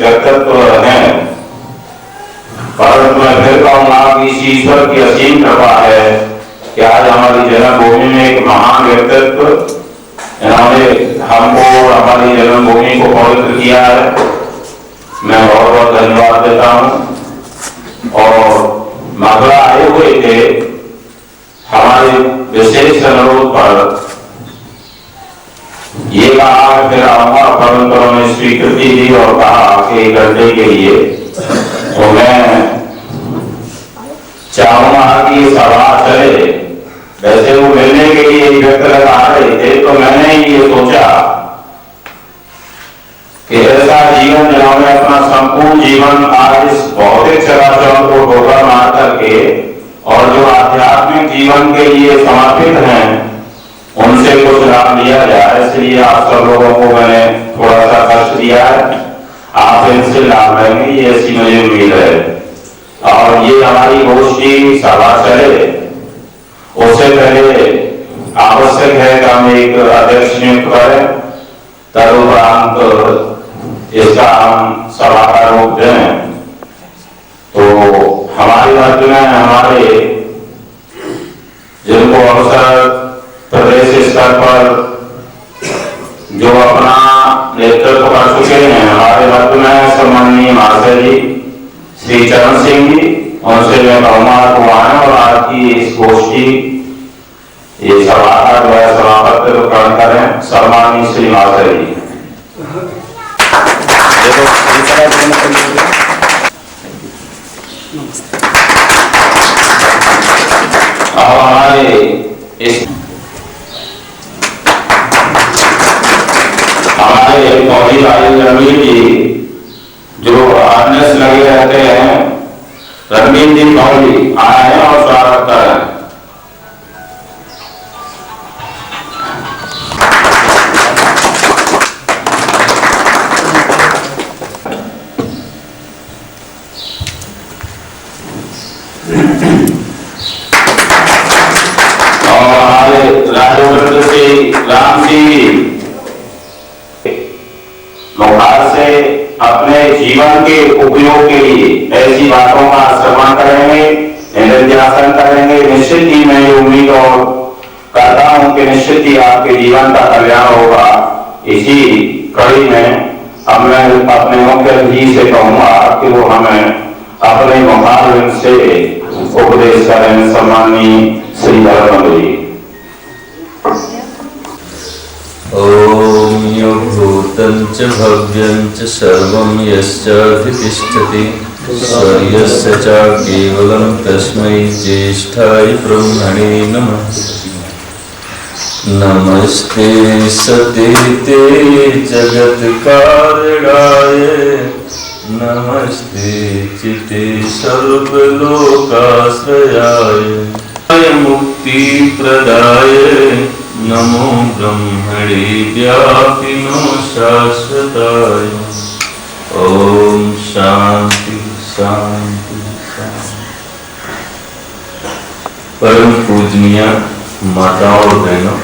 व्यक्तित्व हैं, परंतु मैं फिर कहूंगा कि ईश्वर की असीम कृपा है कि आज हमारी जन्मभूमि में एक महान व्यक्तित्व, इन्होंने हमको हमारी जन्मभूमि को पवित्र किया है। मैं बहुत बहुत धन्यवाद देता हूँ। और मथुरा आए हुए थे, हमारे विशेष अनुरोध पर ये कहा फिर आऊंगा, परंतु उन्होंने स्वीकृति दी और कहा कि 1 घंटे के लिए। तो मैं चाहूंगा कि ये सभा चले। वैसे वो मिलने के लिए व्यक्तिगत आ रहे थे, तो मैंने ये सोचा कि ऐसा जीवन जिन्होंने अपना संपूर्ण जीवन आज इस भौतिक चराचर को ठोकर मार करके और जो आध्यात्मिक जीवन के लिए समर्पित हैं, उनसे कुछ लाभ लिया जाए। इसलिए आप सब लोगों को मैंने थोड़ा सा कष्ट दिया है, आप इनसे लाभ लेंगे, ये ऐसी मुझे उम्मीद है। और ये हमारी गोष्ठी सभा चले उससे पहले आवश्यक है कि हम एक अध्यक्ष नियुक्त करें, तदुपरांत इसका हम सभा का रूप दें। तो हमारे राज्य में हमारे जिनको अवसर प्रदेश स्तर पर जो अपना नेतृत्व कर चुके हैं, हमारे राज्य में सम्माननीय महाशय जी श्री चरण सिंह जी, उनसे मैं कहूँगा को आए और आपकी इस गोष्ठी ये सभा का जो है सभापति ग्रहण करें। सम्माननीय श्री महाशय जी। अब हमारे फौजी भाई रणवीर जी जो हार्नेस लगे रहते हैं, रणवीर जी फौजी आए हैं और स्वागत करें। और हमारे राजवृंद से राम सिंह मुखार से अपने जीवन के उपयोग के लिए ऐसी बातों का श्रवण करेंगे, निधिध्यासन करेंगे। निश्चित ही मैं ये उम्मीद और करता हूं कि निश्चित ही आपके जीवन का कल्याण होगा। इसी कड़ी में अब मैं अपने मुख्य अतिथि से कहूंगा कि वो हमें अपने मुखार से उपदेश करें। सम्माननीय श्री धर्मेंद्र जी। ओम यो भूतं च भव्यं च सर्वं यश्चाधितिष्ठति यस्य च केवलं तस्मै ज्येष्ठाय ब्रह्मणे नमः। नमस्ते सतीते जगत्कारणाय, नमस्ते चिते सर्वलोकाश्रयाय, मुक्तिप्रदाय नमो ब्रह्मणे व्यापिनो शाश्वताय। ओम शांति शांति शांति। परम पूजनीय माताओं और बहनों,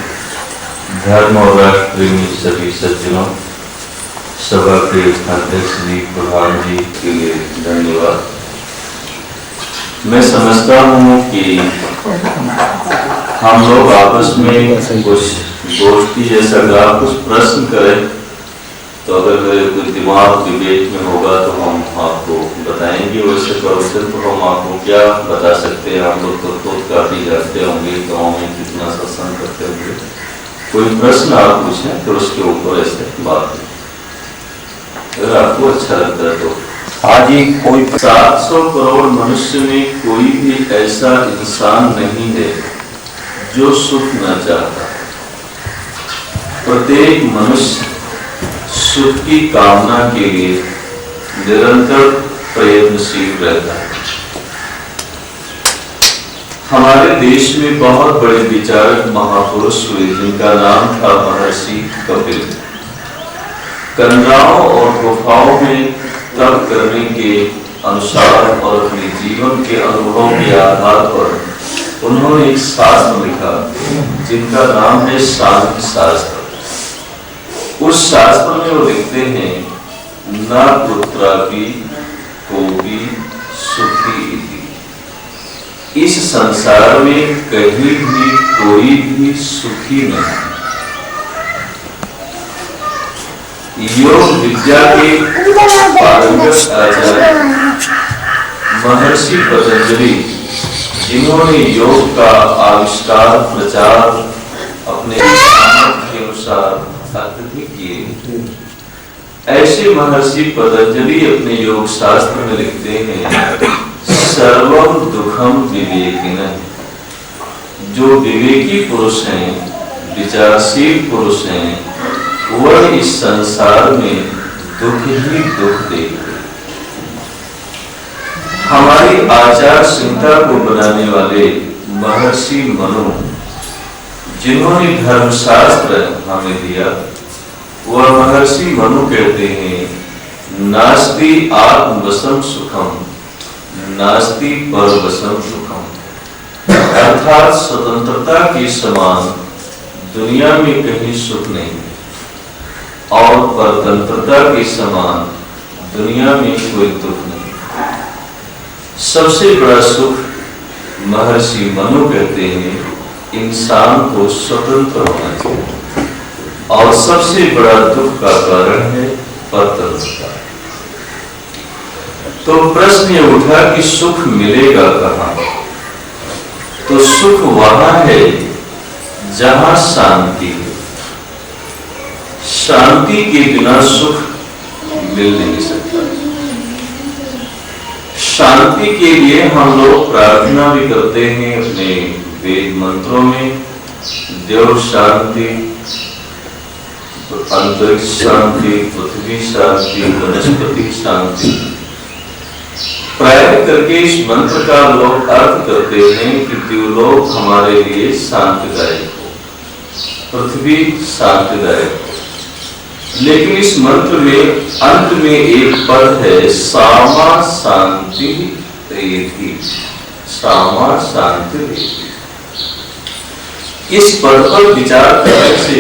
धर्म और राष्ट्र प्रेमी सभी सज्जनों, सभा के अध्यक्ष जी प्रधान जी के लिए धन्यवाद। मैं समझता हूँ कि हम लोग आपस में कुछ गोष्ठी जैसा अगर आप कुछ प्रश्न करें तो अगर मेरे कुछ दिमाग डिबेट में होगा तो हम आपको बताएंगे। वैसे सिर्फ हम आपको क्या बता सकते हैं, आप लोग तो खुद काफी जानते होंगे गाँव में कितना सत्संग करते होंगे। कोई प्रश्न आप पूछें फिर उसके ऊपर ऐसे बात अगर आपको अच्छा लगता है तो। आज ही कोई 700 करोड़ मनुष्य में कोई भी ऐसा इंसान नहीं है जो सुख न चाहता। प्रत्येक मनुष्य सुख की कामना के लिए निरंतर प्रयत्नशील रहता है। हमारे देश में बहुत बड़े विचारक महापुरुष हुए जिनका नाम था महर्षि कपिल। कन्याओं और गुफाओं में तप करने के अनुसार और अपने जीवन के अनुभव के आधार पर उन्होंने एक शास्त्र लिखा जिनका नाम है सांख्य शास्त्र। उस शास्त्र में वो लिखते हैं न पुत्रापि कोपि सुखी इति। इस संसार में कहीं भी कोई भी सुखी नहीं। योग विद्या के पारंगत आचार्य महर्षि पतंजलि, जिन्होंने योग का आविष्कार प्रचार अपने सामर्थ्य के अनुसार अत्यधिक किए, ऐसे महर्षि पतंजलि अपने योग शास्त्र में लिखते हैं, सर्वम दुखम विवेकिनः। जो विवेकी पुरुष हैं, विचारशील पुरुष हैं, वह इस संसार में दुख ही दुख देखते। हमारी आचार संहिता को बनाने वाले महर्षि मनु, जिन्होंने धर्मशास्त्र हमें दिया, वह महर्षि मनु कहते हैं, नास्ति आत्मवशम सुखम नास्ति परवशम सुखम। अर्थात स्वतंत्रता के समान दुनिया में कहीं सुख नहीं है, और परतंत्रता के समान दुनिया में कोई दुख नहीं। सबसे बड़ा सुख महर्षि मनु कहते हैं, इंसान को स्वतंत्र होना चाहिए, और सबसे बड़ा दुख का कारण है परतंत्रता। तो प्रश्न ये उठा कि सुख मिलेगा कहां? तो सुख वहां है जहां शांति है। शांति के बिना सुख मिल नहीं सकता। शांति के लिए हम लोग प्रार्थना भी करते हैं अपने वेद मंत्रों में, देव शांति, अंतरिक्ष शांति, पृथ्वी शांति, वनस्पति शांति। प्राय करके इस मंत्र का लोग अर्थ करते हैं कि देवलोक हमारे लिए शांतिदायक हो, पृथ्वी शांतिदायक हो। लेकिन इस मंत्र में अंत में एक पद है, सामा शांति रेति। सामा शांति रेति। इस पद पर विचार करने से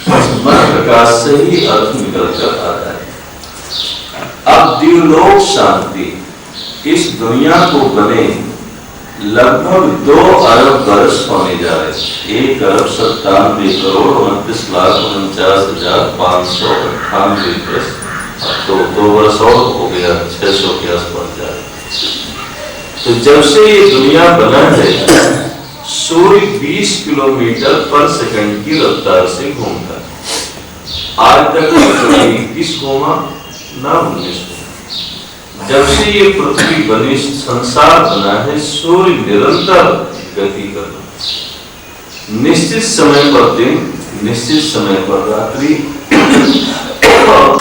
मंत्र का सही अर्थ निकल कर आता है। अब देवलोक शांति इस दुनिया को बने लगभग 2 अरब वर्ष होने जा रहे हैं। 1,97,49,49,598 वर्ष। तो 2 वर्ष और हो गया, 600 के आसपास जा रहे। तो जब से ये दुनिया बना है, सूर्य 20 किलोमीटर पर सेकंड की रफ्तार से घूमता है। आज तक 21 घूमा ना 19। जब से ये पृथ्वी बनी, संसार बना है, सूर्य निरंतर गति कर रहा है। निश्चित समय पर दिन, निश्चित समय पर रात्रि,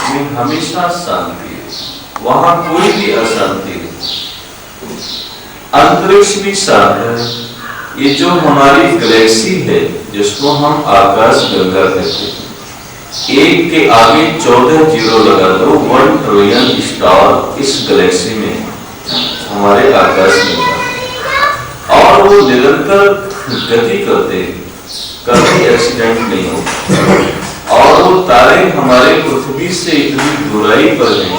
में हमेशा शांति है, वहां कोई भी अशांति नहीं। अंतरिक्ष भी शांत है। ये जो हमारी गैलेक्सी है, जिसको हम आकाश गंगा कहते हैं, 1 के आगे 14 जीरो लगा दो, 1 ट्रिलियन स्टार इस गैलेक्सी में हमारे आकाश में, और वो निरंतर गति करते हैं, कभी एक्सीडेंट नहीं होता। और वो तारे हमारे पृथ्वी से इतनी दूराई पर हैं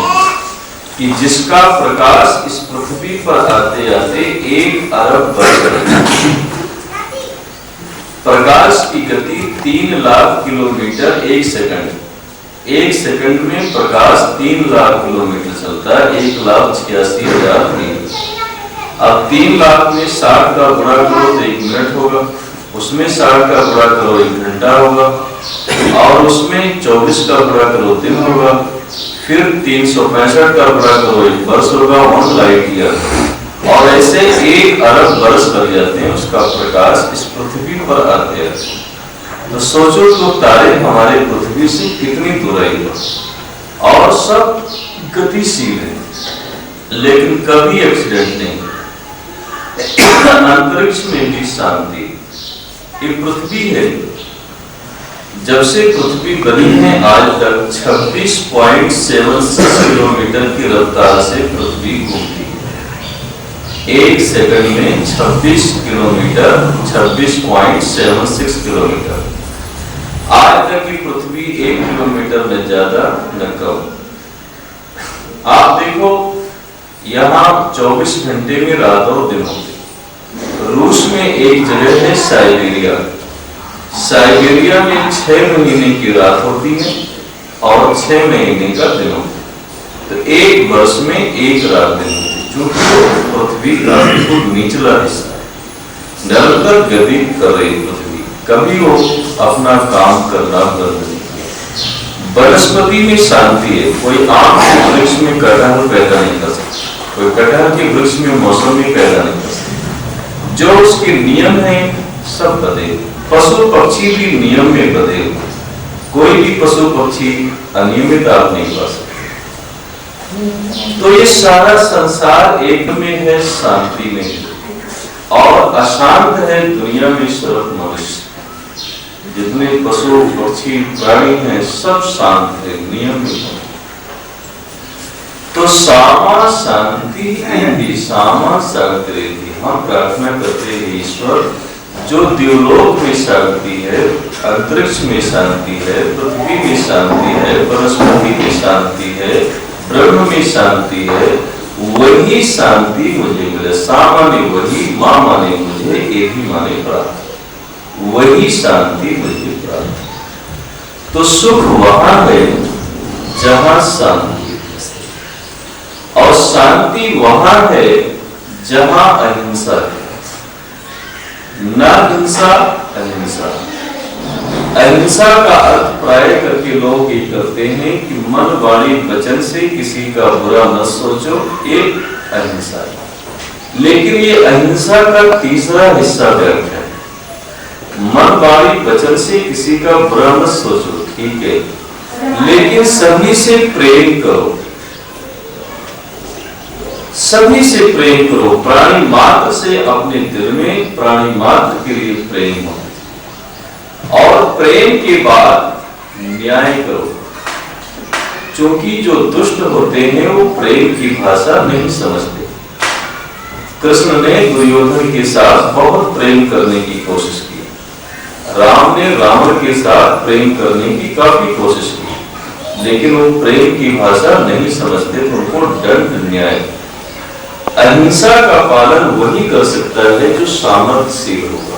कि जिसका प्रकाश इस पृथ्वी पर आते आते 1 अरब वर्ष। प्रकाश की गति 3 लाख किलोमीटर 1 सेकंड। 1 सेकंड में प्रकाश 3 लाख किलोमीटर चलता है, 1,86,000 मील। अब 3 लाख में 60 का गुणा करो तो 1 मिनट होगा, उसमें 60 का गुणा करो 1 घंटा होगा, और उसमें 24 का गुणा करो 3 होगा, फिर 365 का गुणा करो 1 वर्ष होगा, 1 लाइट ईयर। और ऐसे 1 अरब वर्ष लग जाते हैं उसका प्रकाश इस पृथ्वी पर आते हैं। तो सोचो तो तारे हमारे पृथ्वी से कितनी दूराई पर, और सब गतिशील है, लेकिन कभी एक्सीडेंट नहीं। अंतरिक्ष में भी शांति। ये पृथ्वी है, जब से पृथ्वी बनी है आज तक 26.76 किलोमीटर की रफ्तार से पृथ्वी घूमती है। 1 सेकंड में 26 किलोमीटर, 26.76 किलोमीटर। आज तक की पृथ्वी 1 किलोमीटर में ज्यादा न कम। यहाँ 24 घंटे में रात और दिन होते। रूस में एक जगह है साइबेरिया। साइबेरिया में 6 महीने की रात होती है और 6 महीने का दिन होता है। तो एक वर्ष में एक रात दिन होती है, जो पृथ्वी का बिल्कुल निचला हिस्सा है। निरंतर गति कर रही पृथ्वी, कभी वो अपना काम करना बंद नहीं किया। वनस्पति में शांति है। कोई आम के वृक्ष में कटहल पैदा नहीं कर सकता, कोई कटहल के वृक्ष में मौसमी पैदा नहीं कर सकता। जो उसके नियम है सब बदले। पशु पक्षी भी नियम में बदले। कोई भी पशु पक्षी अनियमित आप नहीं पा सकते। तो ये सारा संसार एक में है, शांति में है, और अशांत है दुनिया में सिर्फ मनुष्य। जितने पशु पक्षी प्राणी हैं सब शांत है, नियम में है। तो सामा शांति है, सामा शांति। हम प्रार्थना करते हैं ईश्वर, जो द्युलोक में शांति है, अंतरिक्ष में शांति है, पृथ्वी में शांति है, वनस्पति में शांति है, ब्रह्म में शांति है, वही शांति मुझे मिले। सा माने वही, माँ माने मुझे, एक ही माने प्राप्त, वही शांति मुझे प्राप्त। तो सुख वहां है जहां शांति, और शांति वहां है जहां अहिंसा है। न हिंसा, अहिंसा। अहिंसा का अर्थ प्राय करके लोग ये करते हैं कि मन वाणी वचन से किसी का बुरा न सोचो, एक अहिंसा है। लेकिन ये अहिंसा का तीसरा हिस्सा व्यर्थ है। मन वाणी वचन से किसी का बुरा न सोचो, ठीक है, लेकिन सभी से प्रेम करो, सभी से प्रेम करो। प्राणी मात्र से अपने दिल में प्राणी मात्र के लिए प्रेम हो, और प्रेम के बाद न्याय करो। क्योंकि जो दुष्ट होते हैं वो प्रेम की भाषा नहीं समझते। कृष्ण ने दुर्योधन के साथ बहुत प्रेम करने की कोशिश की, राम ने रावण के साथ प्रेम करने की काफी कोशिश की, लेकिन वो प्रेम की भाषा नहीं समझते, तो उनको दंड न्याय। अहिंसा का पालन वही कर सकता है जो सामर्थ्यशील होगा।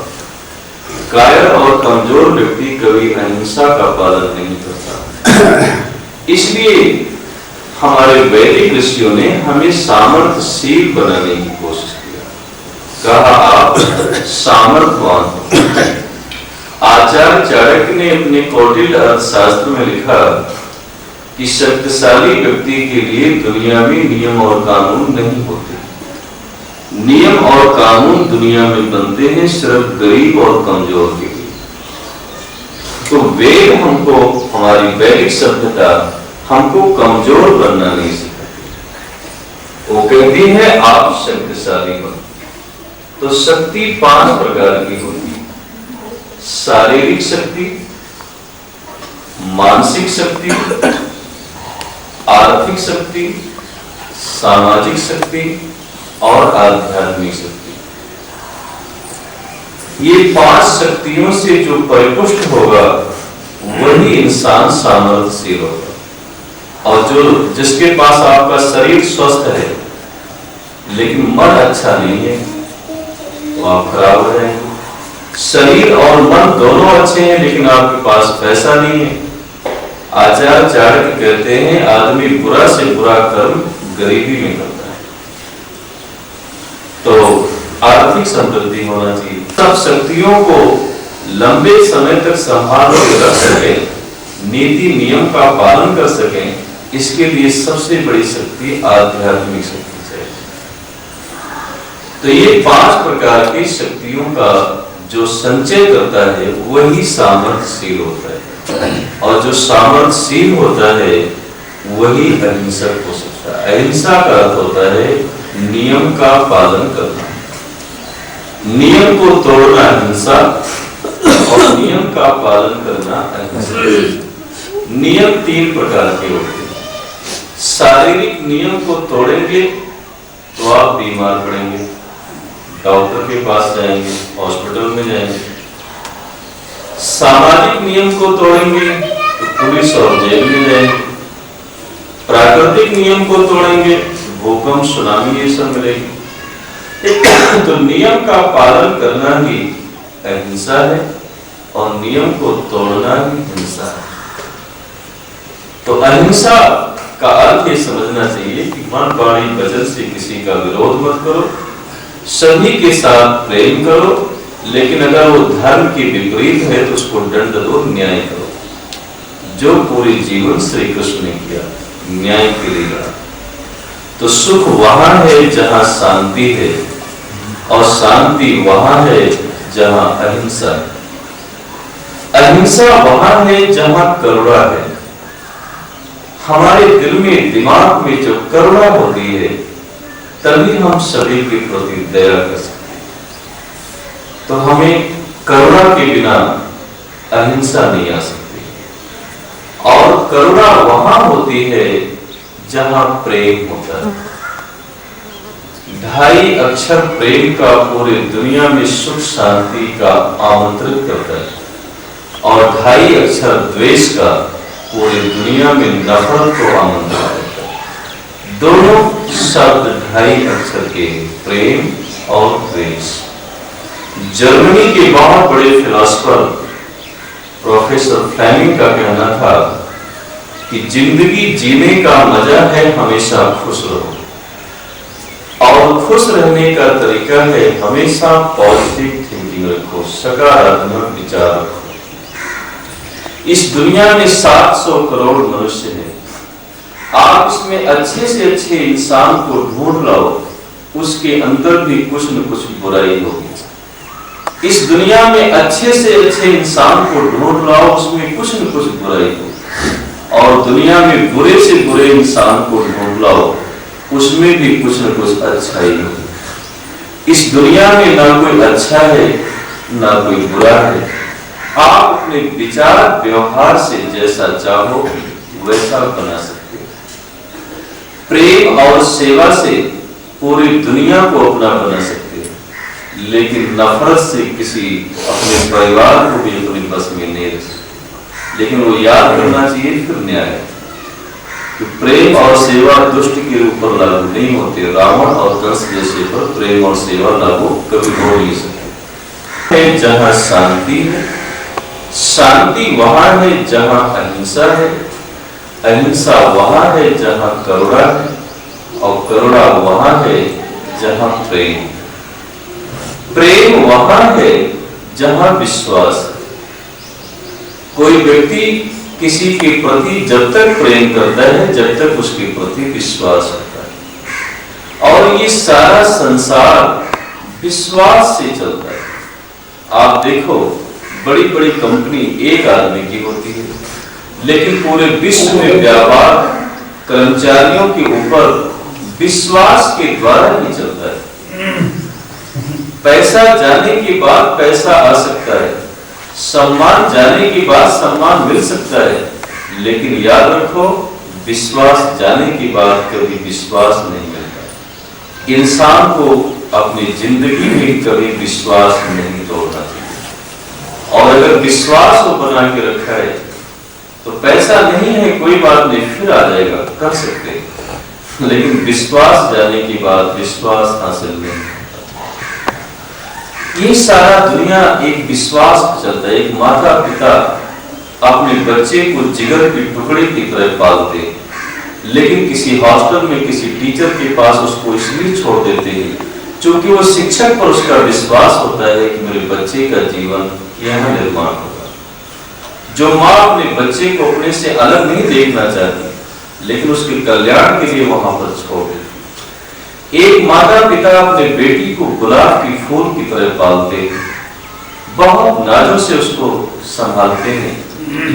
कायर और कमजोर व्यक्ति कभी अहिंसा का पालन नहीं करता। इसलिए हमारे वैदिक ऋषियों ने हमें सामर्थ्यशील बनाने की कोशिश किया। कहा आप सामर्थ्यवान हो। आचार्य चाणक्य ने अपने कौटिल्य अर्थशास्त्र में लिखा कि शक्तिशाली व्यक्ति के लिए दुनिया में नियम और कानून नहीं होते। नियम और कानून दुनिया में बनते हैं सिर्फ गरीब और कमजोर के लिए। तो वेद हमको, हमारी वैदिक सभ्यता हमको कमजोर बनना नहीं सिखाती। वो कहती है आप शक्तिशाली बनो। तो शक्ति 5 प्रकार की होती है। शारीरिक शक्ति, मानसिक शक्ति, आर्थिक शक्ति, सामाजिक शक्ति और आध्यात्मिक शक्ति। ये 5 शक्तियों से जो परिपुष्ट होगा वही इंसान सामर्थ्यशील होगा। और जो जिसके पास आपका शरीर स्वस्थ है लेकिन मन अच्छा नहीं है तो आप खराब हो जाएंगे। शरीर और मन दोनों अच्छे हैं लेकिन आपके पास पैसा नहीं है। आचार्य चाणक्य कहते हैं आदमी बुरा से बुरा कर्म गरीबी में करता है। तो आर्थिक समृद्धि होना चाहिए। सब शक्तियों को लंबे समय तक संभाल के रख सकें, नीति नियम का पालन कर सकें, इसके लिए सबसे बड़ी शक्ति आध्यात्मिक शक्ति चाहिए। तो ये 5 प्रकार की शक्तियों का जो संचय करता है वही सामर्थ्यशील होता है, और जो सामर्थ्यशील होता है वही अहिंसक हो सकता है। अहिंसा का अर्थ होता है नियम का पालन करना, नियम को तोड़ना हिंसा और नियम का पालन करना अहिंसा। नियम 3 प्रकार के होते हैं। शारीरिक नियम को तोड़ेंगे तो आप बीमार पड़ेंगे, डॉक्टर के पास जाएंगे, हॉस्पिटल में जाएंगे। सामाजिक नियम को तोड़ेंगे तो पुलिस और जेल में जाएंगे। प्राकृतिक नियम को तोड़ेंगे भूकंप सुनामी ये सब मिलेगी। तो नियम का पालन करना ही अहिंसा है और नियम को तोड़ना ही हिंसा है। तो अहिंसा का अर्थ ये समझना चाहिए कि मन वाणी वचन से किसी का विरोध मत करो, सभी के साथ प्रेम करो, लेकिन अगर वो धर्म के विपरीत है तो उसको दंड दो, न्याय करो, जो पूरे जीवन श्री कृष्ण ने किया, न्याय के लिए लड़ा। तो सुख वहां है जहां शांति है और शांति वहां है जहां अहिंसा है। अहिंसा वहां है जहां करुणा है। हमारे दिल में, दिमाग में जो करुणा होती है, तभी हम सभी के प्रति दया कर सकते हैं। तो हमें करुणा के बिना अहिंसा नहीं आ सकती। और करुणा वहां होती है जहां प्रेम होता है। 2.5 अक्षर प्रेम का पूरे दुनिया में सुख शांति का आमंत्रित करता है और 2.5 अक्षर द्वेष का पूरी दुनिया में नफरत को आमंत्रित करता है। दोनों शब्द 2.5 अक्षर के, प्रेम और द्वेष। जर्मनी के बहुत बड़े फिलोसोफर प्रोफेसर फ्लेमिंग का कहना था कि जिंदगी जीने का मजा है हमेशा खुश रहो, और खुश रहने का तरीका है हमेशा पॉजिटिव थिंकिंग रखो, सकारात्मक विचार रखो। इस दुनिया में 700 करोड़ मनुष्य हैं। आप इसमें अच्छे से अच्छे इंसान को ढूंढ लाओ, उसके अंदर भी कुछ न कुछ बुराई होगी। इस दुनिया में अच्छे से अच्छे इंसान को ढूंढ लाओ, उसमें कुछ न कुछ बुराई होगी। और दुनिया में बुरे से बुरे इंसान को ढूंढ लाओ, उसमें भी कुछ न कुछ अच्छाई होगी। इस दुनिया में ना कोई अच्छा है ना कोई बुरा है। आप अपने विचार व्यवहार से जैसा चाहो वैसा बना सकते हो। प्रेम और सेवा से पूरी दुनिया को अपना बना सकते हो, लेकिन नफरत से किसी अपने परिवार को भी अपने बस में नहीं रख सकते। लेकिन वो याद करना चाहिए फिर न्याय कि प्रेम और सेवा दुष्ट के ऊपर लागू नहीं होते। रावण और कंस जैसे पर प्रेम और सेवा लागू कभी हो नहीं सकते। जहां शांति है, शांति वहां है जहां अहिंसा है, अहिंसा वहां है जहां करुणा है, और करुणा वहां है जहां प्रेम। प्रेम वहां है जहां विश्वास है। कोई व्यक्ति किसी के प्रति जब तक प्रेम करता है जब तक उसके प्रति विश्वास होता है, और ये सारा संसार विश्वास से चलता है। आप देखो, बड़ी बड़ी कंपनी एक आदमी की होती है, लेकिन पूरे विश्व में व्यापार कर्मचारियों के ऊपर विश्वास के द्वारा ही चलता है। पैसा जाने के बाद पैसा आ सकता है, सम्मान जाने के बाद सम्मान मिल सकता है, लेकिन याद रखो, विश्वास जाने के बाद कभी विश्वास नहीं मिलता। इंसान को अपनी जिंदगी में कभी विश्वास नहीं तोड़ना चाहिए। और अगर विश्वास को बना के रखा है तो पैसा नहीं है कोई बात नहीं, फिर आ जाएगा, कर सकते हैं, लेकिन विश्वास जाने के बाद विश्वास हासिल नहीं होता। ये सारा दुनिया एक विश्वास पर चलता है। एक माता पिता अपने बच्चे को जिगर के टुकड़े की तरह पालते हैं, लेकिन किसी हॉस्टल में किसी टीचर के पास उसको इसलिए छोड़ देते हैं क्योंकि वो शिक्षक पर उसका विश्वास होता है कि मेरे बच्चे का जीवन यहाँ निर्माण होगा। जो माँ अपने बच्चे को अपने से अलग नहीं देखना चाहती, लेकिन उसके कल्याण के लिए वहां पर छोड़ देती। एक माता पिता अपने बेटी को गुलाब की फूल की तरह पालते हैं, बहुत नाजों से उसको संभालते हैं,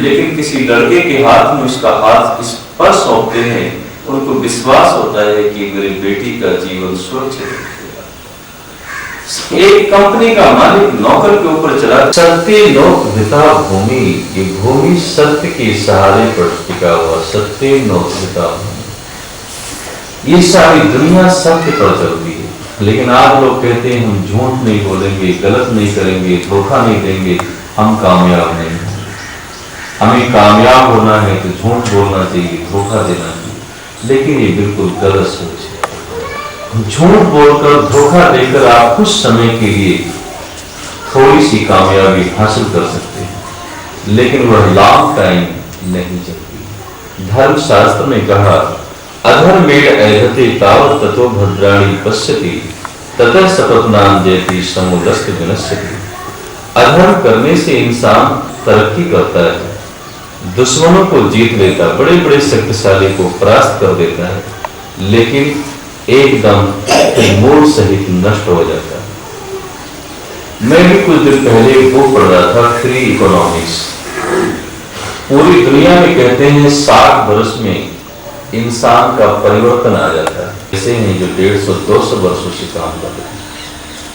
लेकिन किसी लड़के के हाथ में उसका हाथ स्पर्श सौंपते हैं, उनको विश्वास होता है कि मेरी बेटी का जीवन सुरक्षित है। एक कंपनी का मालिक नौकर के ऊपर चला, सत्य लोक हिता भूमि, ये भूमि सत्य के सहारे पर टिका हुआ, सत्य लोक हिता भूमि। ये सारी दुनिया सत्य पर चलती है, लेकिन आज लोग कहते हैं हम झूठ नहीं बोलेंगे, गलत नहीं करेंगे, धोखा नहीं देंगे, हम कामयाब नहीं होंगे। हमें कामयाब होना है तो झूठ बोलना चाहिए, धोखा देना चाहिए, लेकिन ये बिल्कुल गलत सोच है। झूठ बोलकर, धोखा देकर आप कुछ समय के लिए थोड़ी सी कामयाबी हासिल कर सकते हैं, लेकिन वह लॉन्ग टाइम नहीं चलती। धर्मशास्त्र ने कहा, अधर्मेण ऐहते तावत् ततो भद्राणि पश्यति ततः सपत्नां जयति समूलस्य विनश्यति। अधर्म करने से इंसान तरक्की करता है, दुश्मनों को जीत लेता, बड़े बड़े शक्तिशाली को परास्त कर देता है, लेकिन एकदम मूल सहित नष्ट हो जाता है। मैं भी कुछ दिन पहले एक बुक पढ़ रहा था, फ्री इकोनॉमिक्स। पूरी दुनिया में कहते हैं 60 वर्ष में इंसान का परिवर्तन आ जाता है। ऐसे हैं जो 150-200 वर्षों से काम कर रहे हैं,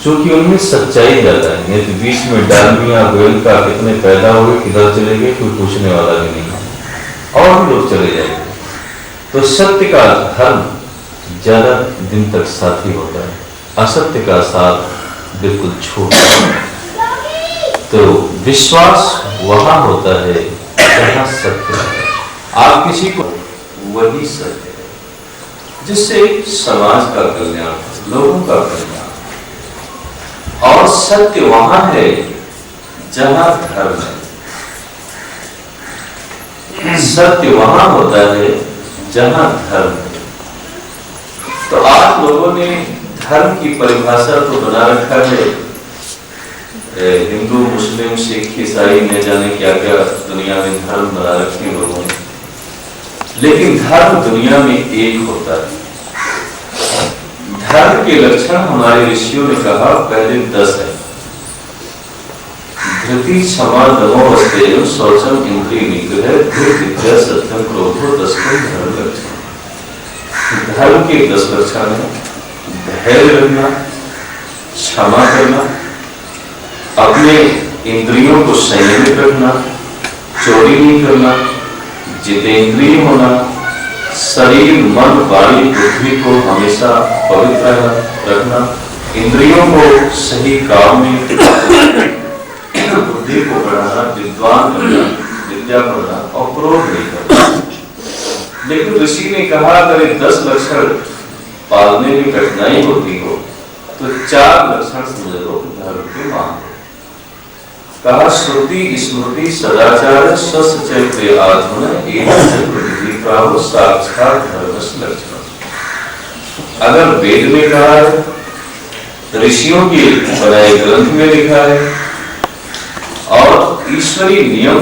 क्योंकि उनमें सच्चाई ज्यादा है। नहीं तो बीच में डालमिया गोयनका कितने पैदा हुए, किधर चले गए, कोई पूछने वाला भी नहीं है, और भी लोग चले जाएंगे। तो सत्य का धर्म ज्यादा दिन तक साथी होता है, असत्य का साथ बिल्कुल छोड़ता है। तो विश्वास वहां होता है जहां सत्य है। आप किसी को वही सत्य है जिससे समाज का कल्याण, लोगों का कल्याण, और सत्य वहां है जहां धर्म है। सत्य वहां होता है जहां धर्म है। तो आप लोगों ने धर्म की परिभाषा तो बना रखा है, हिंदू, मुस्लिम, सिख, ईसाई, न जाने क्या क्या दुनिया में धर्म बना रखे हैं लोगों ने, लेकिन धर्म दुनिया में एक होता है। धर्म के लक्षण हमारे ऋषियों ने कहा पहले 10 है। धृति, क्षमा, दमो, अस्थेय, शौचम, इंद्रिय निग्रह, धीर, विद्या, सत्यम, क्रोधो, 10 धर्म लक्षण। धर्म के 10 लक्षण है। धैर्य रखना, क्षमा करना, अपने इंद्रियों को संयमित रखना, चोरी नहीं करना, जितेंद्रिय होना, शरीर, मन, वाणी, बुद्धि को हमेशा पवित्र रखना, इंद्रियों को सही काम में, बुद्धि को बढ़ाना, विद्वान बनना, विद्या पढ़ना, और क्रोध नहीं करना। लेकिन ऋषि ने कहा अगर 10 लक्षण पालने में कठिनाई होती हो तो 4 लक्षण समझ लो धर्म के मान। कहा श्रुति, स्मृति, सदाचार, स्वसचैत्य आत्मन एवं साक्षात धर्म लक्षण। अगर वेद में कहा है, ऋषियों के बनाए ग्रंथ में लिखा है, और ईश्वरीय नियम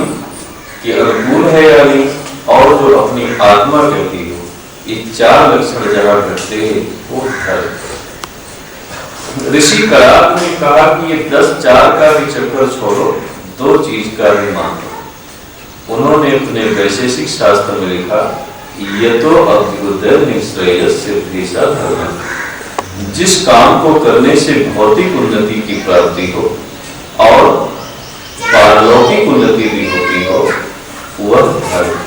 के अनुकूल है या नहीं, और जो अपनी आत्मा कहती हो, ये 4 लक्षण जहां घटते हैं वो धर्म। ऋषि करार ने कहा कि ये 10-4 का भी चक्कर छोड़ो, 2 चीज का भी मानो। उन्होंने अपने वैशेषिक शास्त्र में लिखा, ये तो अभ्युदय निश्रेयस्य भीषा धर्म। जिस काम को करने से भौतिक उन्नति की प्राप्ति हो और पारलौकिक उन्नति भी होती हो, वह धर्म।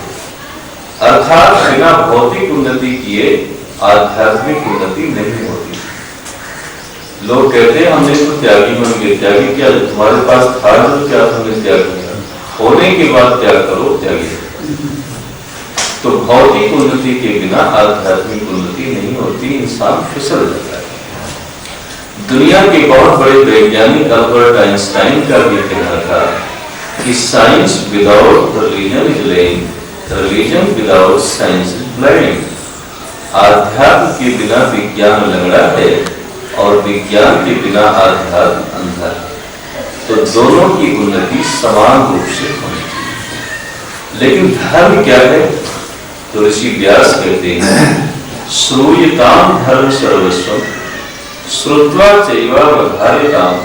अर्थात बिना भौतिक उन्नति किए आध्यात्मिक उन्नति नहीं होती। लोग कहते हैं हमने इसको त्यागी बन गए। त्यागी क्या? तुम्हारे पास था तो क्या तुमने त्याग किया? होने के बाद त्याग करो, त्यागी। तो भौतिक उन्नति के बिना आध्यात्मिक उन्नति नहीं होती, इंसान फिसल जाता है। दुनिया के बहुत बड़े वैज्ञानिक अल्बर्ट आइंस्टाइन का भी कहना था कि science without religion is lame, religion without science is blind. आध्यात्म के बिना विज्ञान लंगड़ा है और विज्ञान के बिना आध्यात्म अंधा है। तो दोनों की उन्नति समान रूप से होनी चाहिए। लेकिन धर्म क्या है? तो ऋषि व्यास कहते हैं, श्रूयताम धर्म सर्वस्वम श्रुत्वा चैवावधार्यताम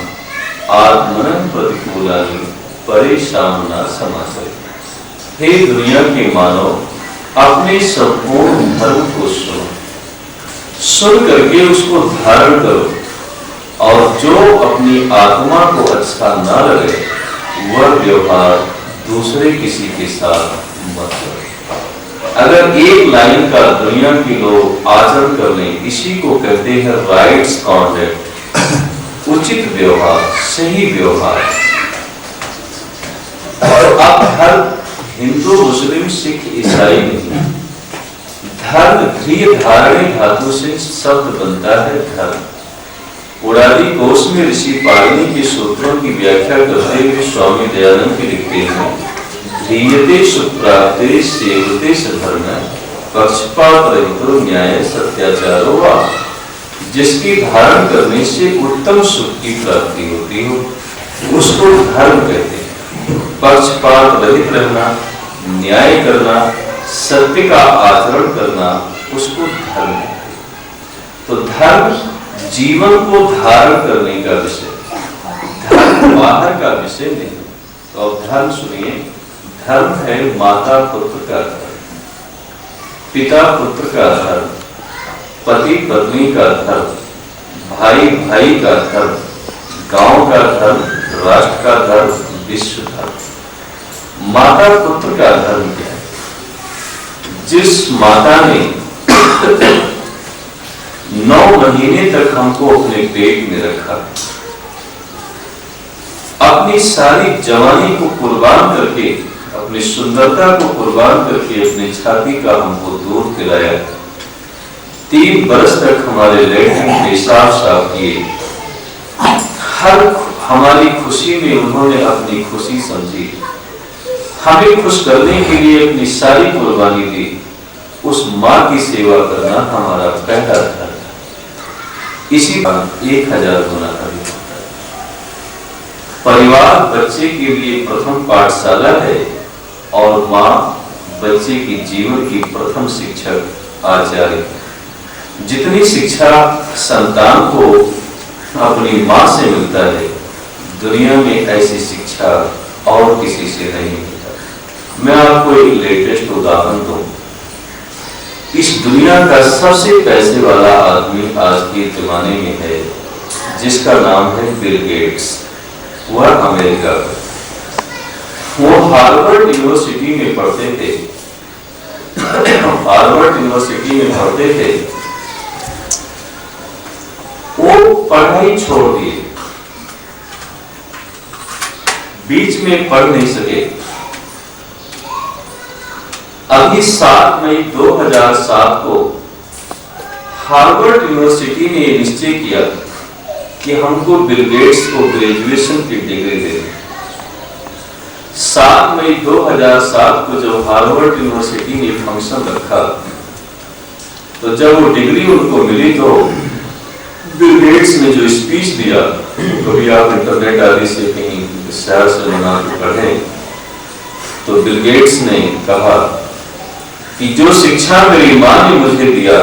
आत्मनं प्रतिकूलानि परेशान न समाचरेत्। हे दुनिया के मानव, अपने संपूर्ण धर्म को सुनो, सुन करके उसको धारण करो, और जो अपनी आत्मा को अच्छा ना लगे वह व्यवहार दूसरे किसी के साथ मत करो। अगर एक लाइन का दुनिया के लोग आचरण कर लें, इसी को कहते हैं राइट्स कॉन्डक्ट, उचित व्यवहार, सही व्यवहार। और अब हर हिंदू, मुस्लिम, सिख, ईसाई नहीं, धर्म ध्रिय धारणी धातु से शब्द बनता है धर्म। उड़ारी कोश में ऋषि पाणिनि के सूत्रों की व्याख्या करते हुए स्वामी दयानंद जी लिखते हैं, ध्रियते सुप्राप्ते सेवते सधर्म पक्षपात रहितो न्याय सत्याचारो वा। जिसकी धारण करने से उत्तम सुख की प्राप्ति होती हो उसको धर्म कहते हैं। पक्षपात रहित रहना, न्याय करना, सत्य का आचरण करना उसको धर्म कहते हैं। तो धर्म जीवन को धारण करने का विषय, धर्म बाहर का विषय नहीं। तो अब धर्म सुनिए, धर्म है माता पुत्र का धर्म, पिता पुत्र का धर्म, पति पत्नी का धर्म, भाई भाई का धर्म, गांव का धर्म, राष्ट्र का धर्म, विश्व धर्म। माता पुत्र का धर्म क्या है? जिस माता ने 9 महीने तक हमको अपने पेट में रखा, अपनी सारी जवानी को कुर्बान करके, अपनी सुंदरता को कुर्बान करके अपनी छाती का हमको दूध पिलाया, 3 बरस तक हमारे लैट्रिन पेशाब साफ किए, हर हमारी खुशी में उन्होंने अपनी खुशी समझी, हमें खुश करने के लिए अपनी सारी कुर्बानी दी। उस माँ की सेवा करना हमारा पहला धर्म है। इसी बात 1000 गुना अधिक होता है। परिवार बच्चे के लिए प्रथम पाठशाला है और माँ बच्चे की जीवन की प्रथम शिक्षक आचार्य। जितनी शिक्षा संतान को अपनी माँ से मिलता है, दुनिया में ऐसी शिक्षा और किसी से नहीं मिलता। मैं आपको एक लेटेस्ट उदाहरण दूं। इस दुनिया का सबसे पैसे वाला आदमी आज के जमाने में है, जिसका नाम है बिल गेट्स। वह अमेरिका का, वो हार्वर्ड यूनिवर्सिटी में पढ़ते थे। हार्वर्ड यूनिवर्सिटी में पढ़ते थे, वो पढ़ाई छोड़ दिए, बीच में पढ़ नहीं सके। अभी 7 मई 2007 को हार्वर्ड यूनिवर्सिटी ने निश्चय किया कि हमको बिल गेट्स को ग्रेजुएशन की डिग्री देनी। 7 मई 2007 को जब हार्वर्ड यूनिवर्सिटी ने फंक्शन रखा, तो जब वो डिग्री उनको मिली तो बिल गेट्स ने जो स्पीच दिया, तो भी आप इंटरनेट आदि से कहीं शहर से बना के पढ़ें, तो बिल गेट्स ने कहा कि जो शिक्षा मेरी माँ ने मुझे दिया,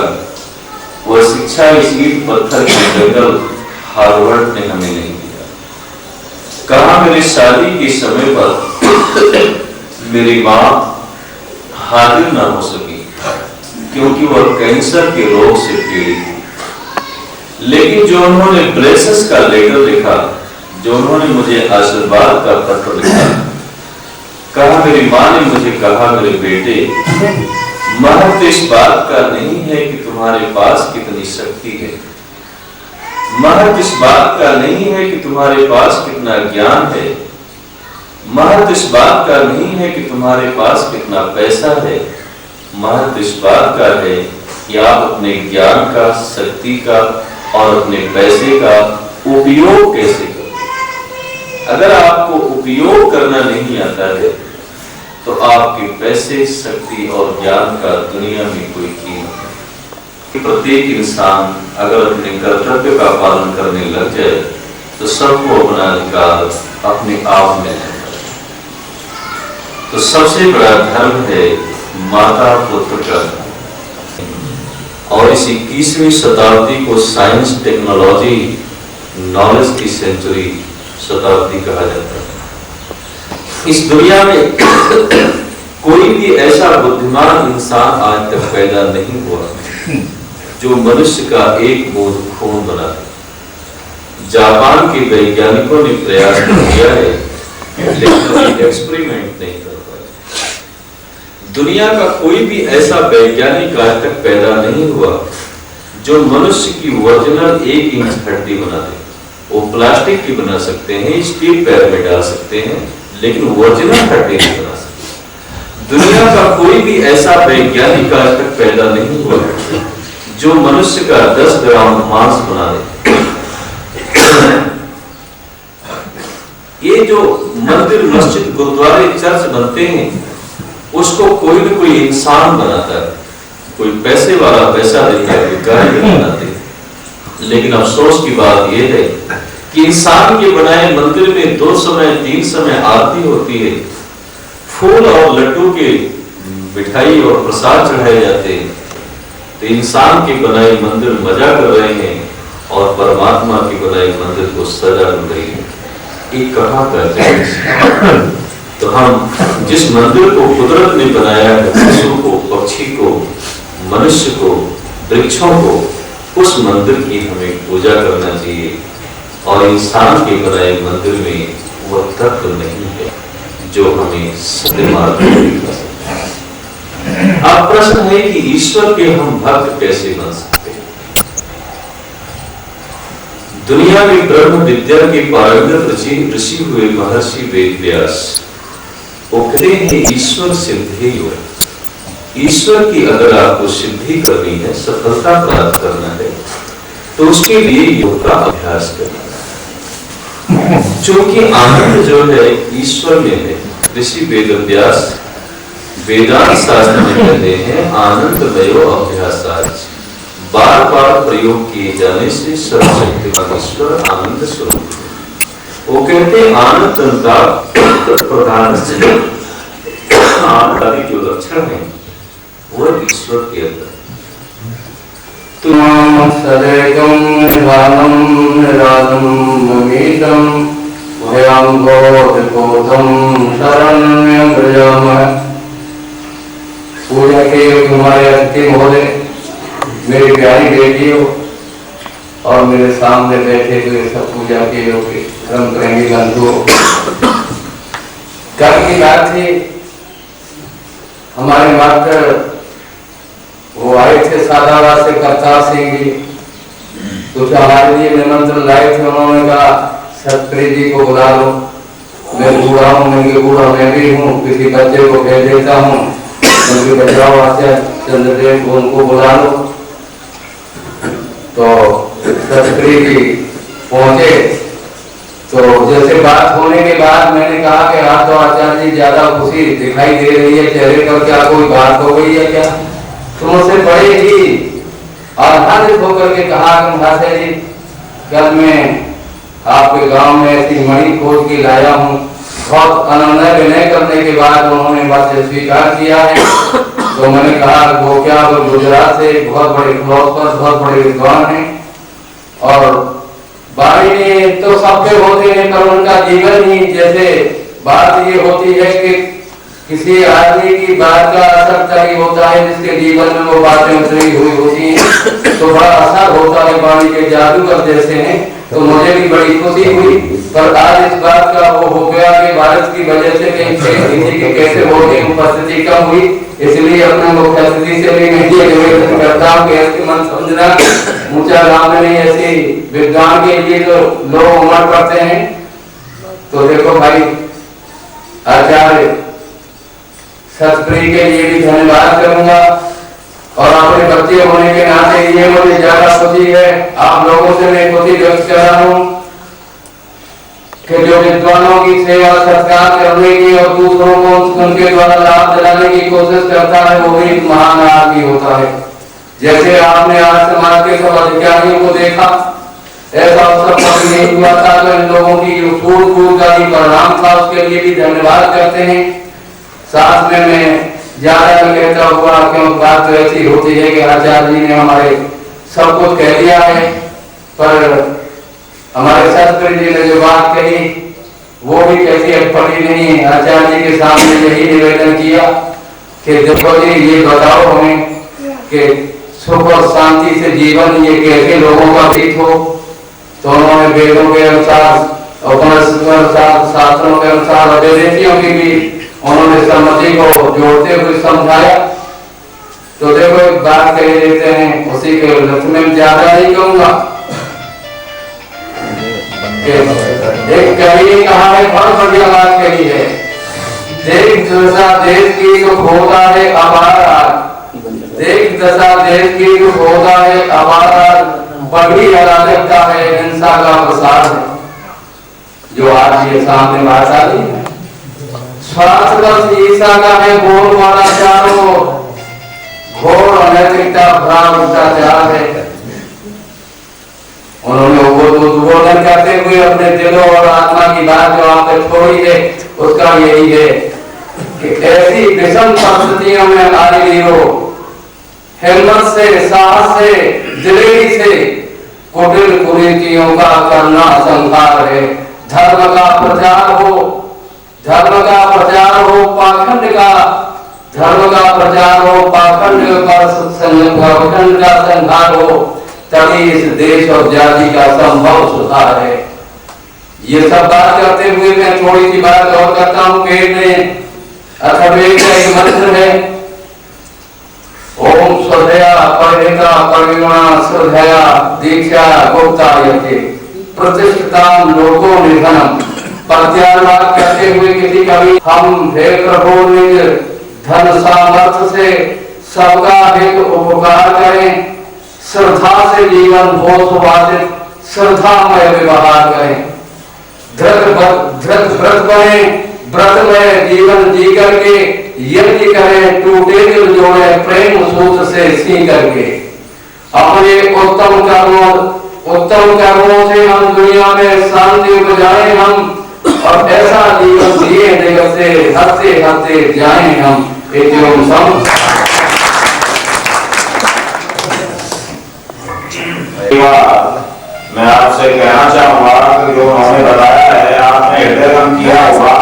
वह शिक्षा इस ईंट पत्थर के जंगल हार्वर्ड ने हमें नहीं दिया। कहा मेरी शादी के समय पर मेरी माँ हाजिर ना हो सकी क्योंकि वह कैंसर के रोग से पीड़ित थी। लेकिन जो उन्होंने ब्लेसेस का लेटर लिखा, जो उन्होंने मुझे आशीर्वाद का पत्र लिखा, कहा मेरी माँ ने मुझे कहा, मेरे बेटे, महत्व इस बात का नहीं है कि तुम्हारे पास कितनी शक्ति है, महत्व इस बात का नहीं है कि तुम्हारे पास कितना ज्ञान है, महत्व इस बात का नहीं है कि तुम्हारे पास कितना पैसा है, महत्व इस बात का है कि आप अपने ज्ञान का, शक्ति का और अपने पैसे का उपयोग कैसे करें। अगर आपको उपयोग करना नहीं आता है तो आपके पैसे, शक्ति और ज्ञान का दुनिया में कोई कीमत नहीं। प्रत्येक इंसान अगर अपने कर्तव्य का पालन करने लग जाए तो सबको अपना अधिकार अपने आप में है। तो सबसे बड़ा धर्म है माता पुत्र का धर्म। और इस 21वीं शताब्दी को साइंस, टेक्नोलॉजी, नॉलेज की सेंचुरी शताब्दी कहा जाता है। इस दुनिया में कोई भी ऐसा बुद्धिमान इंसान आज तक पैदा नहीं हुआ जो मनुष्य का एक बूंद खून बना दे। जापान के वैज्ञानिकों ने प्रयास किया है, लेकिन एक्सपेरिमेंट नहीं कर पाए। दुनिया का कोई भी ऐसा वैज्ञानिक आज तक पैदा नहीं हुआ जो मनुष्य की ओरिजिनल 1 इंच हड्डी बना दे। वो प्लास्टिक की बना सकते हैं, स्टील पैर में डाल सकते हैं, लेकिन ओरिजिनल हड्डी नहीं बना सकते। दुनिया का कोई भी ऐसा वैज्ञानिक आज तक पैदा नहीं हुआ जो मनुष्य का 10 ग्राम मांस बना दे। ये जो मंदिर, मस्जिद, गुरुद्वारे, चर्च बनते हैं, उसको कोई न कोई इंसान बनाता है। कोई पैसे वाला पैसा देता है, कोई कारीगर बनाते हैं। लेकिन अफसोस की बात यह है कि इंसान के बनाए मंदिर में 2 समय 3 समय आरती होती है, फूल और लड्डू के मिठाई और प्रसाद चढ़ाए जाते हैं। तो इंसान के बनाए मंदिर मजा कर रहे हैं और परमात्मा की बनाई मंदिर को सजा कर रही है। ये कहाँ करते हैं? तो हम जिस मंदिर को कुदरत ने बनाया है, पशु को, पक्षी को, मनुष्य को, वृक्षों को, उस मंदिर की हमें पूजा करना चाहिए। और इंसान के बनाए मंदिर में वह तत्व नहीं है जो हमें सत्य मार्ग में दिखा सकता है। अब प्रश्न है कि ईश्वर के हम भक्त कैसे बन सकते हैं? दुनिया में ब्रह्म विद्या के पारंगत ऋषि हुए महर्षि वेद व्यास, वो कहते हैं ईश्वर सिद्धि योग। ईश्वर की अगर आपको सिद्धि करनी है, सफलता प्राप्त करना है, तो उसके लिए योग का अभ्यास करना है। क्योंकि आनंद जो है ईश्वर में है। ऋषि वेद व्यास वेदांत शास्त्र में कहते हैं आनंदमयो अभ्यासाच, बार बार प्रयोग किए जाने से सर्वशक्तिमान ईश्वर आनंद स्वरूप। वो कहते हैं आनंद का प्रधान आदि जो लक्षण है वो ईश्वर के अंदर। तुम सदैवं निवानं निरादं ममीतं वयं बोधं शरण्यं व्रजामः। पूजा के योग हमारे अतिथि महोदय, मेरी प्यारी बेटियों और मेरे सामने बैठे हुए सब पूजा के योग क्रम प्रेमी बंधुओं, कल की बात थी। हमारे मात्र वो आए थे सादाबाद से करतार सिंह जी, कुछ हमारे लिए निमंत्रण लाए थे। उन्होंने कहा सतप्री जी को बुला लो। मैं बूढ़ा हूँ, मैं बूढ़ा मैं भी हूँ, किसी बच्चे को भेज देता हूँ, उनके बचाओ आचार्य चंद्रदेव को उनको बुला लो। तो सतप्री जी पहुंचे। तो जैसे बात होने के बाद मैंने कहा कि आज तो आचार्य जी ज्यादा खुशी दिखाई दे रही है चेहरे पर, क्या कोई बात हो गई है क्या? तो मुझसे बड़े ही आह्लादित होकर के कहा कि महाशय जी, कल मैं आपके गांव में ऐसी मणि खोज के लाया हूँ। बहुत अनन्य विनय करने के बाद उन्होंने बात स्वीकार किया है। तो मैंने कहा वो क्या, वो गुजरात से बहुत बड़े फिलोसफर, बहुत बड़े विद्वान हैं और वाणी तो सबके होते हैं, पर उनका जीवन ही, जैसे बात ये होती है कि किसी आदमी की बात का असर तभी होता है जिसके जीवन में वो बातें उतरी हुई होती हैं, तो बड़ा असर होता है, वाणी के जादूगर जैसे हैं। तो मुझे भी बड़ी खुशी हुई, पर आज इस बात का वो हो गया कि भारत की वजह से किसी के कैसे हो गई, उपस्थिति कम हुई, इसलिए अपने मुख्य अतिथि से भी मैं ये निवेदन करता हूँ कि ऐसे मन समझना ऊंचा नाम नहीं, ऐसी विज्ञान के लिए जो लोग उम्र करते हैं। तो देखो भाई, आचार्य सतप्री के लिए भी धन्यवाद करूंगा और अपने बच्चे होने के नाते ये मुझे ज्यादा खुशी है। आप लोगों से मैं खुशी व्यक्त कर रहा हूँ कि जो विद्वानों की सेवा सत्कार करने की और दूसरों को उनके द्वारा लाभ दिलाने की कोशिश करता है, वो भी एक महान आदमी होता है। जैसे आपने आज समाज के सब अधिकारियों को देखा, ऐसा अवसर कभी नहीं हुआ था। तो इन लोगों की जो सूझबूझ का भी परिणाम था, उसके लिए भी धन्यवाद करते हैं। साथ में मैं ज्यादा में कहता हुआ, क्योंकि बात तो ऐसी होती है कि आचार्य जी ने हमारे सब कुछ कह दिया है, पर हमारे सतप्री जी ने जो बात कही वो भी कैसी अटपटी नहीं है। आचार्य जी के सामने यही निवेदन किया कि देखो जी, ये बताओ हमें कि सुख और शांति से जीवन ये कैसे लोगों का बीत हो। तो उन्होंने वेदों के अनुसार, उपनिषद के अनुसार, शास्त्रों के अनुसार, वेदों की भी उन्होंने सम्मति को जोड़ते हुए समझाया। तो देखो एक बात कह देते हैं, उसी के लक्ष्य में ज्यादा नहीं कहूंगा। एक कवि ने कहा है, बहुत बढ़िया बात कही है देख दशा देश की तो होता है हमारा, देख दशा देश की तो होता है हमारा, बड़ी अराजकता है हिंसा का प्रसार है। जो आज ये सामने बात आ रही है, स्वार्थ बस ईर्ष्या का है बोलबाला चारों, घोर अनैतिकता भरा भ्रष्टाचार है। उन्होंने उद्बोधन करते हुए अपने दिलों और आत्मा की बात जो आपने छोड़ी है उसका यही है कि ऐसी विषम परिस्थितियों में आए वीरो हिम्मत से, साहस से, दिलेरी से कुटिल कुरीतियों का करना संहार है। धर्म का प्रचार हो, धर्म का प्रचार हो, पाखंड का धर्म का प्रचार हो, पाखंड का संहार हो, तभी इस देश और जाति का संभव सुधार है। ये सब बात करते हुए मैं थोड़ी सी बात और करता हूँ। वेद में अथर्ववेद का एक मंत्र है, ओम श्रद्धया परिहिता परिगुणा श्रद्धया दीक्षा गुप्ता यते प्रतिष्ठिताम लोको निधनम। प्रत्यारोप करते हुए किसी कवि हम हे प्रभु निज धन सामर्थ्य से सबका हित उपकार करें, श्रद्धा से जीवन हो सुभाषित, श्रद्धामय व्यवहार करें, धृत व्रत बने, व्रत में जीवन जी करके यज्ञ करें, टूटे दिल जोड़े प्रेम सूत्र से सी करके। अपने उत्तम कर्मों से हम दुनिया में शांति उपजाए हम, और ऐसा जीवन जिए जगत से हंसते हंसते जाए हम। मैं आपसे कहना चाहूंगा कि जो उन्होंने बताया है, आपने हृदयगम किया होगा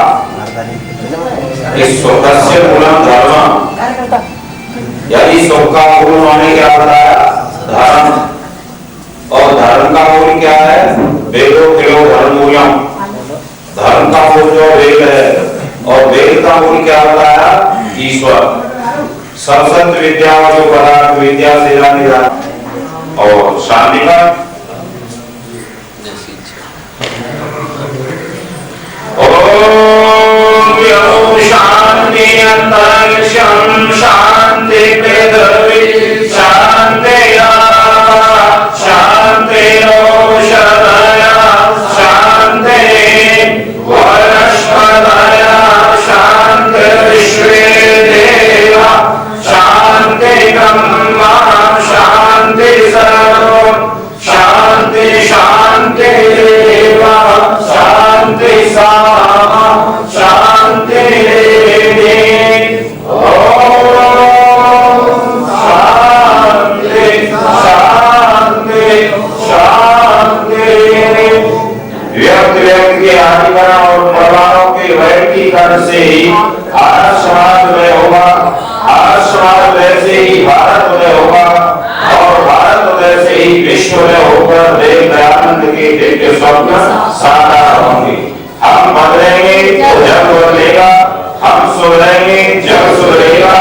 इस सुखस्य मूलम धर्म, यदि सुख का मूल उन्होंने क्या बताया? धर्म। और धर्म का मूल क्या है? वेदो किलो धर्म मूलम। धर्म का मूल जो वेद है, और वेद का मूल क्या बताया? ईश्वर। संसद विद्या जो पदार्थ विद्या से जानी जाती, और शांति का ओम शांति अंतरिक्षम शांति पृथ्वी शांति शांति औषधया शांति वनस्पतया शांति विश्वे देवा शांति ब्रह्मा शांति सर्वं शांति शांति देवा शांति सामा शांति ओम शांति शांति शांति। व्यक्ति के आजीवन और परिवारों के वैयक्तिकरण से ही भारत समाज में होगा, भारत समाज वैसे ही भारत में होगा, और भारत वैसे ही विश्व में होकर देव दयानंद के दिव्य स्वप्न साकार होंगे। हम बदलेंगे तो जग बदलेगा, हम सुधरेंगे जग सुधरेगा।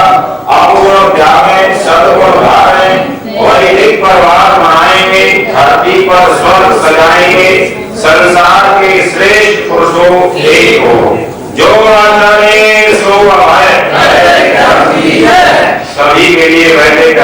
अपूर्ण त्यागें सद्गुण धारें, वैदिक परिवार बनाएंगे, धरती पर स्वर्ग सजाएंगे, संसार के श्रेष्ठ पुरुषों एक हो। जो आचार्य सो हमारे सभी के लिए वैदिक